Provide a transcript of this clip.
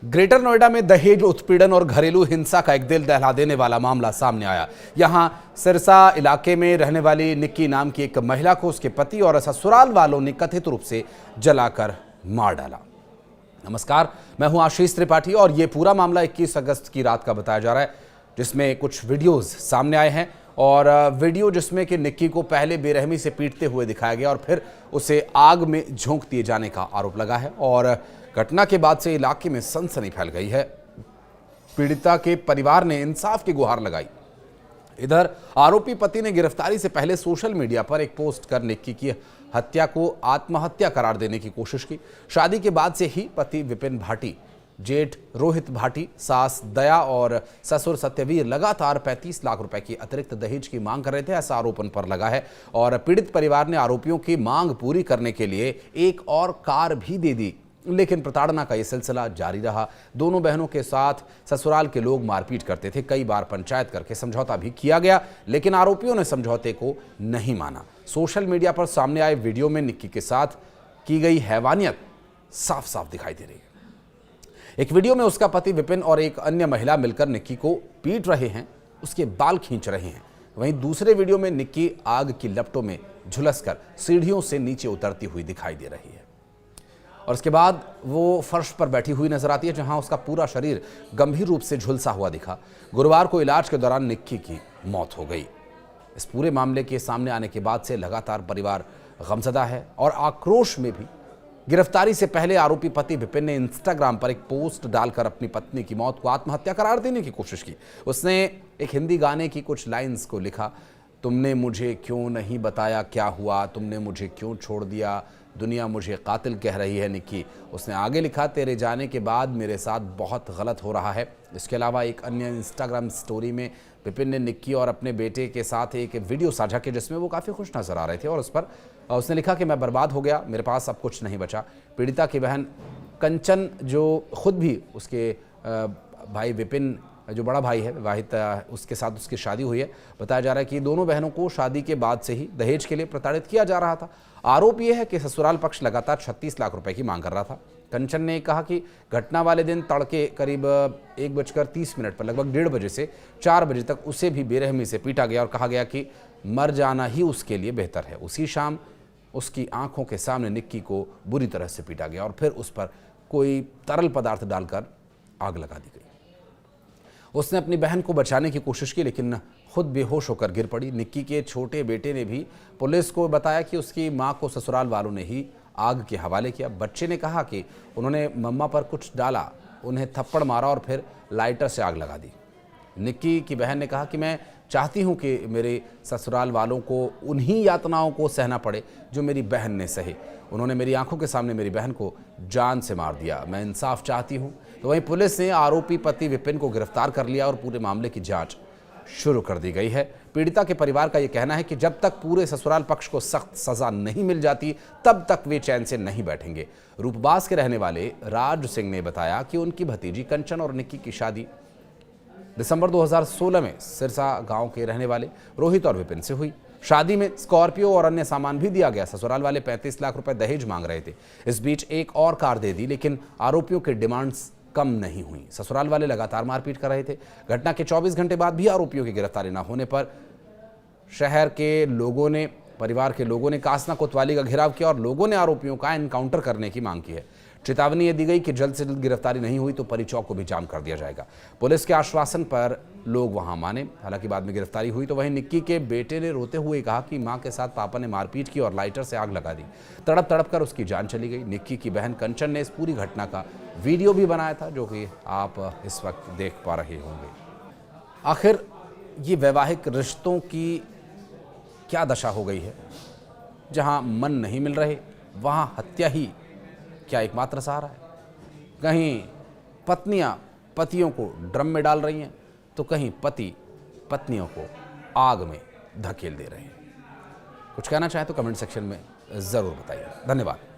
Greater Noida में दहेज उत्पीड़न और घरेलू हिंसा का एक दिल दहला देने वाला मामला सामने आया। यहां सिरसा इलाके में रहने वाली निक्की नाम की एक महिला को उसके पति और ससुराल वालों ने कथित रूप से जलाकर मार डाला। नमस्कार, मैं हूं आशीष त्रिपाठी और ये पूरा मामला 21 अगस्त की रात का बताया जा रहा है, जिसमें कुछ वीडियोज सामने आए हैं और वीडियो जिसमें कि निक्की को पहले बेरहमी से पीटते हुए दिखाया गया और फिर उसे आग में झोंक दिए जाने का आरोप लगा है और घटना के बाद से इलाके में सनसनी फैल गई है। पीड़िता के परिवार ने इंसाफ की गुहार लगाई। इधर आरोपी पति ने गिरफ्तारी से पहले सोशल मीडिया पर एक पोस्ट कर निक्की की हत्या को आत्महत्या करार देने की कोशिश की। शादी के बाद से ही पति विपिन भाटी, जेठ रोहित भाटी, सास दया और ससुर सत्यवीर लगातार 35 लाख रुपए की अतिरिक्त दहेज की मांग कर रहे थे, ऐसा आरोप उन पर लगा है। और पीड़ित परिवार ने आरोपियों की मांग पूरी करने के लिए एक और कार भी दे दी, लेकिन प्रताड़ना का यह सिलसिला जारी रहा। दोनों बहनों के साथ ससुराल के लोग मारपीट करते थे। कई बार पंचायत करके समझौता भी किया गया, लेकिन आरोपियों ने समझौते को नहीं माना। सोशल मीडिया पर सामने आए वीडियो में निक्की के साथ की गई हैवानियत साफ साफ दिखाई दे रही है। एक वीडियो में उसका पति विपिन और एक अन्य महिला मिलकर निक्की को पीट रहे हैं, उसके बाल खींच रहे हैं। वहीं दूसरे वीडियो में निक्की आग की लपटों में झुलसकर सीढ़ियों से नीचे उतरती हुई दिखाई दे रही है और उसके बाद वो फर्श पर बैठी हुई नजर आती है, जहां उसका पूरा शरीर गंभीर रूप से झुलसा हुआ दिखा। गुरुवार को इलाज के दौरान निक्की की मौत हो गई। इस पूरे मामले के सामने आने के बाद से लगातार परिवार गमजदा है और आक्रोश में भी। गिरफ्तारी से पहले आरोपी पति विपिन ने इंस्टाग्राम पर एक पोस्ट डालकर अपनी पत्नी की मौत को आत्महत्या करार देने की कोशिश की। उसने एक हिंदी गाने की कुछ लाइंस को लिखा, तुमने मुझे क्यों नहीं बताया क्या हुआ, तुमने मुझे क्यों छोड़ दिया, दुनिया मुझे कातिल कह रही है निक्की। उसने आगे लिखा, तेरे जाने के बाद मेरे साथ बहुत गलत हो रहा है। इसके अलावा एक अन्य इंस्टाग्राम स्टोरी में विपिन ने निक्की और अपने बेटे के साथ एक वीडियो साझा किया, जिसमें वो काफ़ी खुश नजर आ रहे थे और उस पर उसने लिखा कि मैं बर्बाद हो गया, मेरे पास अब कुछ नहीं बचा। पीड़िता की बहन कंचन, जो खुद भी उसके भाई विपिन, जो बड़ा भाई है वाहिद, उसके साथ उसकी शादी हुई है। बताया जा रहा है कि दोनों बहनों को शादी के बाद से ही दहेज के लिए प्रताड़ित किया जा रहा था। आरोप यह है कि ससुराल पक्ष लगातार 36 लाख रुपए की मांग कर रहा था। कंचन ने कहा कि घटना वाले दिन तड़के करीब 1:30 पर लगभग 1:30 बजे से 4 बजे तक उसे भी बेरहमी से पीटा गया और कहा गया कि मर जाना ही उसके लिए बेहतर है। उसी शाम उसकी आंखों के सामने निक्की को बुरी तरह से पीटा गया और फिर उस पर कोई तरल पदार्थ डालकर आग लगा दी गई। उसने अपनी बहन को बचाने की कोशिश की, लेकिन खुद बेहोश होकर गिर पड़ी। निक्की के छोटे बेटे ने भी पुलिस को बताया कि उसकी मां को ससुराल वालों ने ही आग के हवाले किया। बच्चे ने कहा कि उन्होंने मम्मा पर कुछ डाला, उन्हें थप्पड़ मारा और फिर लाइटर से आग लगा दी। निक्की की बहन ने कहा कि मैं चाहती हूं कि मेरे ससुराल वालों को उन्हीं यातनाओं को सहना पड़े जो मेरी बहन ने सहे। उन्होंने मेरी आंखों के सामने मेरी बहन को जान से मार दिया। मैं इंसाफ चाहती हूं। तो वहीं पुलिस ने आरोपी पति विपिन को गिरफ्तार कर लिया और पूरे मामले की जांच शुरू कर दी गई है। पीड़िता के परिवार का यह कहना है कि जब तक पूरे ससुराल पक्ष को सख्त सजा नहीं मिल जाती, तब तक वे चैन से नहीं बैठेंगे। रूपबास के रहने वाले राज सिंह ने बताया कि उनकी भतीजी कंचन और निक्की की शादी दिसंबर 2016 में सिरसा गांव के रहने वाले रोहित और विपिन से हुई। शादी में स्कॉर्पियो और अन्य सामान भी दिया गया। ससुराल वाले 35 लाख रुपए दहेज मांग रहे थे। इस बीच एक और कार दे दी, लेकिन आरोपियों के डिमांड्स कम नहीं हुई। ससुराल वाले लगातार मारपीट कर रहे थे। घटना के 24 घंटे बाद भी आरोपियों की गिरफ्तारी न होने पर शहर के लोगों ने, परिवार के लोगों ने कासना कोतवाली का घेराव किया और लोगों ने आरोपियों का एनकाउंटर करने की मांग की है। चेतावनी यह दी गई कि जल्द से जल्द गिरफ्तारी नहीं हुई तो परी चौक को भी जाम कर दिया जाएगा। पुलिस के आश्वासन पर लोग वहां माने। हालांकि बाद में गिरफ्तारी हुई तो वहीं निक्की के बेटे ने रोते हुए कहा कि मां के साथ पापा ने मारपीट की और लाइटर से आग लगा दी। तड़प तड़प कर उसकी जान चली गई। निक्की की बहन कंचन ने इस पूरी घटना का वीडियो भी बनाया था, जो कि आप इस वक्त देख पा रहे होंगे। आखिर ये वैवाहिक रिश्तों की क्या दशा हो गई है? जहां मन नहीं मिल रहे, वहां हत्या ही क्या एकमात्र सहारा है? कहीं पत्नियां पतियों को ड्रम में डाल रही हैं, तो कहीं पति पत्नियों को आग में धकेल दे रहे हैं। कुछ कहना चाहें तो कमेंट सेक्शन में ज़रूर बताइए। धन्यवाद।